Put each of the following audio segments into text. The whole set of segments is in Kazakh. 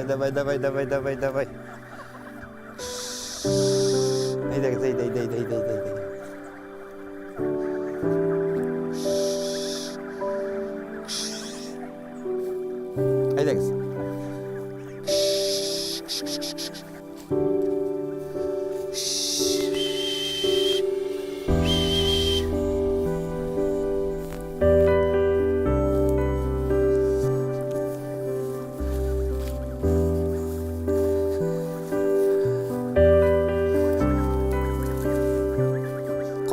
давай. Айдаңыз. Айдаңыз.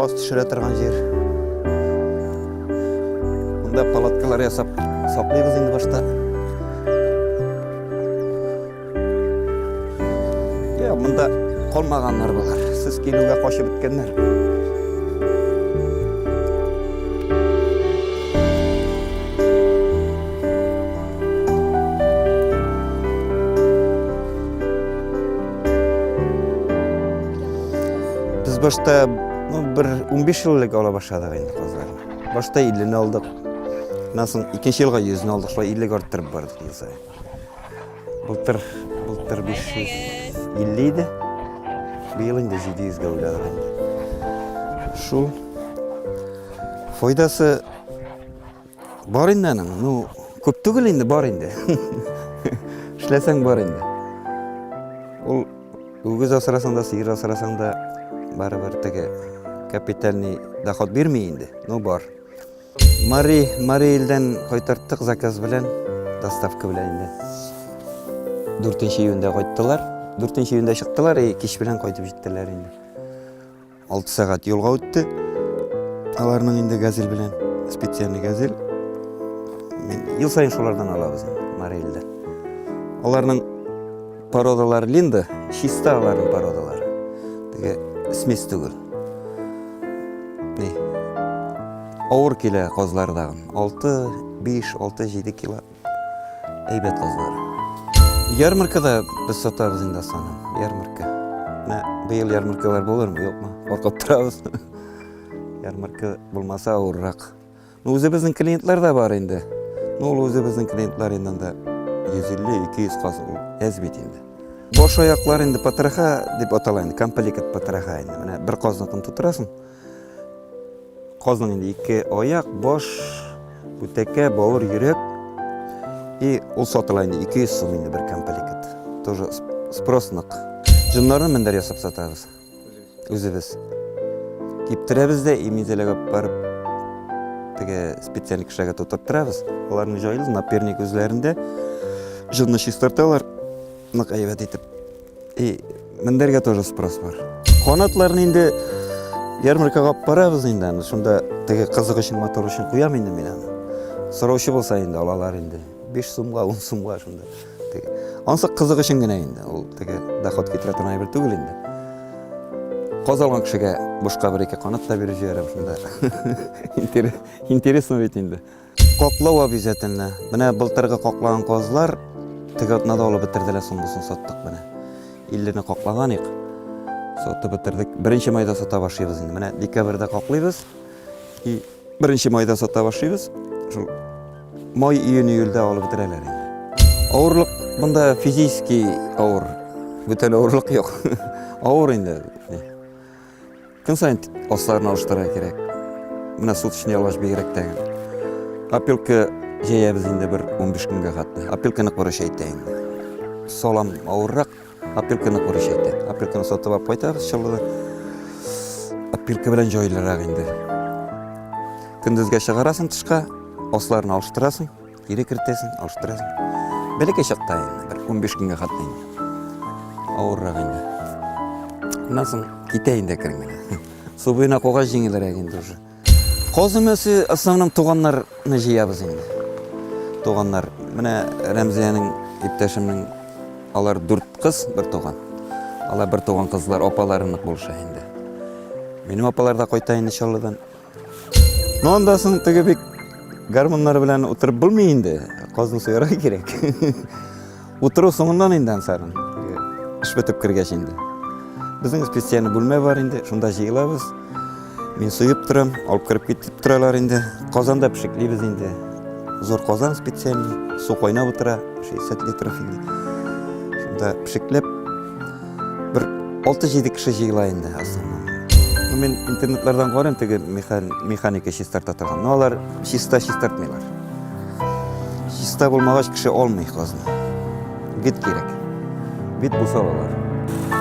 Қос түшіре тұрған жер. Мұнда палаткалар ясап саклайбыз енді башта. Мұнда қолмағанлар болар. Сіз келуге қошып біткенлер. Біз башта бір 15 жыллык ала башладық енді қозларын. Башта 50 алдық. Насын 2 жылға 100 алдық, шылай 50 арттырып бардық ел сайын. Былтыр 550 еді. Биыл енді 700-ге ойладық енді. Шу фойдасы бар енді аның. Көп түгіл енді бар енді. Ішлесең бар енді. Ол өгіз асырасаң да, сиыр асырасаң да бары-бір тіге капитальный доход бермей енді. Бар. Мари елден қойтарттық заказ білен, доставка білен енді. 4-ші июньде қойттылар. 4-ші июньде шықтылар, кеш білен қойтып жеттілер енді. 6 сағат елға өтті. Аларының енді газель білен, специальный газель. Ел сайын шолардан алабыз енді, Мари елден. Аларының породалары линді, шиста аларының породалары. Теге смес түгіл. Ауыр келе қозлардағын. 6-5-6-7 кило әйбет қозлары. Ярмаркада біз сатабыз енді астаным. Ярмарка. Биыл ярмаркалар болар ма, жоқ ма? Қорқып тұрабыз. Ярмарка болмаса ауыррақ. Өзі біздің клиентлар да бар енді. Ол өзі біздің клиентлар енді 150-200 қасыл әзбет енді. Бош аяқлар енді патыраха деп аталайын. Компликат патыраха енді. Бір қоздың тұтырасың. Қоздың енді 2 аяқ, бош, бүтеке, бауыр, жүрек. И ол сатылайын 200 сом енді бір компликат. Тоже спроснық. Жынларын міндер ясап сатабыз. Өзі кептірәбіз де, емезелігі барып, специальный кішіге тұтырттырабыз. Олардың жайылыз, наперник өзлерінде жынны шистарталар, нық әйбет етіп. Міндерге тоже спрос бар. Қонатларын енді ярмаркаға барабыз енді. Шында қызық үшін, мотор үшін қоям енді мен. Сұраушы болса енді алалар енді. 5 сумға, 10 сумға шында. Ансы қызық үшін гіне енді. Ол доход кетіретін айбір түгіл енді. Қоз алған кішіге бұшқа 1-2 қанат та беріп жіберем шында. Интересно бет енді. Қоқлау обязательно. Міне былтырғы қоқлаған қозлар тігатына да олы бітірділі сұңғысын соттық міне. Иллеріне қоқлаған еқ. Сотты бітірдік. 1 майда сота башыйбыз енді. Міне декабрда қоқлайбыз. 1 майда сота башыйбыз. Май июнь-июльде алып бітірелер енді. Ауырлық бұнда физически ауыр. Бүтін ауырлық жоқ. Ауыр енді. Күн сайын осларын алыштыра керек. Мына суточный алаш бейрек тәген. Апелка жейбіз енді бір 15 күнге қатты. Апелканы қорышайды енді. Солам ауыррақ, апелканы қорышайды. Апелканы соты бап қайтабыз шылыды. Апелка білен жойлырақ енді. Күндізге шығарасың тұшқа, осларын алыштырасың, кері кіртесің, алыштырасың. Бәлеке шақта енді, бір 15 күнге қатты енді. Ауыррақ енді. Насың кетейінде кіріңгені. Су бойына қоға жеңілер әгенді уже. Қозым өсі основным туғанларны жиябыз енді. Туғанлар, міне Рәмзияның, иптәшімнің алар 4 қыз, бір туған. Алар бір туған қызлар опаларынық болша енді. Менің опаларда қойтайын шалыдан. Ондасын түгі бек гармонлар білән ұтырып білмей енді. Қоздың сұйыра керек. Ұтыру соңындан енді ансарын. Үш бітіп кіргеш енді. Біздің специальный бөлме бар енді, шында жиылабыз. Мен сұйып тұрам, алып кіріп кетіп тұралар енді. Қозанда пішіклейбіз енді. Зор қозан специальный, су қойнап отыра, 60 литров енді. анда пішіклеп бір 6-7 кіші жиылайын да основном. Мен интернетлардан көрем теге механика шистарта тұрған. Но олар шиста шистартмайлар. Шиста болмағаш кіші олмай қазына. Вид керек. Вид бұсал олар.